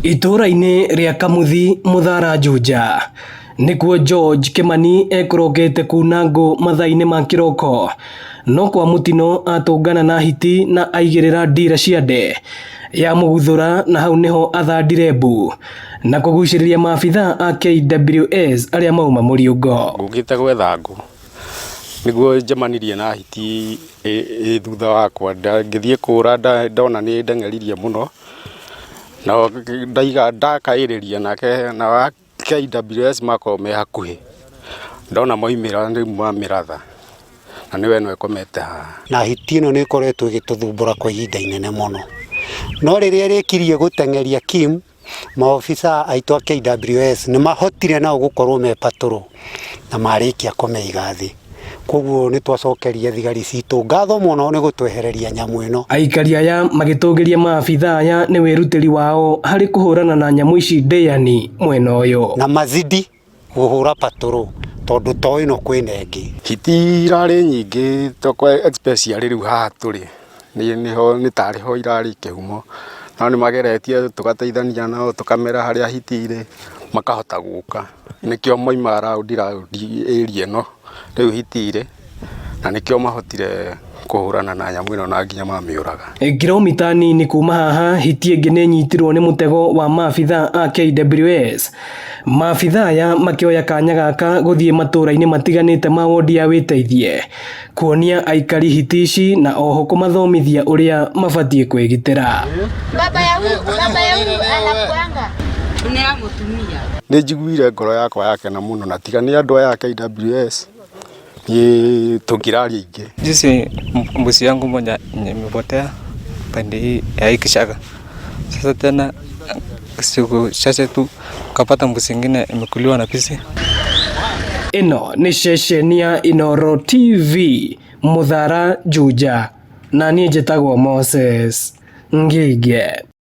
Itũra-inĩ rĩa Kamuthi Muthara Juja nikuo George Kimani ekurogete kuna ngũ mathaa-inĩ ma kiroko, no kwa mutino atũngana na hiti na aigĩrĩra ndira cia nde ya mũguthũra, na hau niho athandire mbu na kũgucĩrĩria maabitha a KWS arĩa mauma Mũriungo. Ngũkĩte gwetha ngũ niguo njemanirie na hiti thutha wakwa, ngĩthiĩ kũra ndona nĩ ndeng'eririe mũno na ndaiga ndakaĩrĩria nake na wa KWS makorwo me hakuhĩ, ndona moimĩra rĩu mamĩratha na nĩwe no ekomete haha. Na hiti ĩno nĩ ĩkoretwo ĩgĩtũthumbũra kwa ihinda inene mũno, no rĩrĩa rĩkirie gũteng'eria Kim, maofisa aitũ a KWS nĩ mahotire nao gũkorwo me patrol na marĩkia kũmĩiga thĩ. Koguo nĩ twacokeria thigari citũ ngatho mũno nĩ gũtwehereria nyamũ ĩno. Aikari aya magĩtũgĩria maabitha aya nĩ wĩrutĩri wao harĩ kũhũrana na nyamũ ici ndĩani mwena ũyũ, na mazidi kũhũra patrol tondũ to ĩno kwĩna ĩngĩ. Hiti irarĩ nyingĩ tokwa especially rĩu haha tũrĩ nĩ tarĩ ho irarĩ kĩhumo, no nĩ mageretie tũgateithania nao tũkamera harĩa hiti irĩ makahota gũka, nĩkĩo moima raundi area ĩno rĩu hiti irĩ na nĩkĩo mahotire kũhũrana na nyamũ ĩno na nginya mamĩũraga. Kilomita nini kuma haha hiti ĩngĩ nĩ nyitirwo nĩ mũtego wa maabitha a KWS. Maabitha aya makĩoya kanya gaka gũthiĩ matũra-inĩ matiganĩte ma wondi ya Wĩteithie kuonia aikari hiti ici na oho kũmathomithia ũrĩa mabatiĩ kwĩgitĩra. Baba ya huyu anakuanga ni ya mutumia. Nĩ njiguire ngoro yakwa yakena mũno na tiga nĩ andũ aya a KWS tungiraria ingi. Jinsi mbuzi yangu moja imepotea pande hii ya Kishaga. Sasa tena siku chache tu kapata mbuzi nyingine imekuliwa na pisi. Ino ni ceceni ya Inooro TV Muthara Juja, na niĩ njĩtagwo Moses Ngige.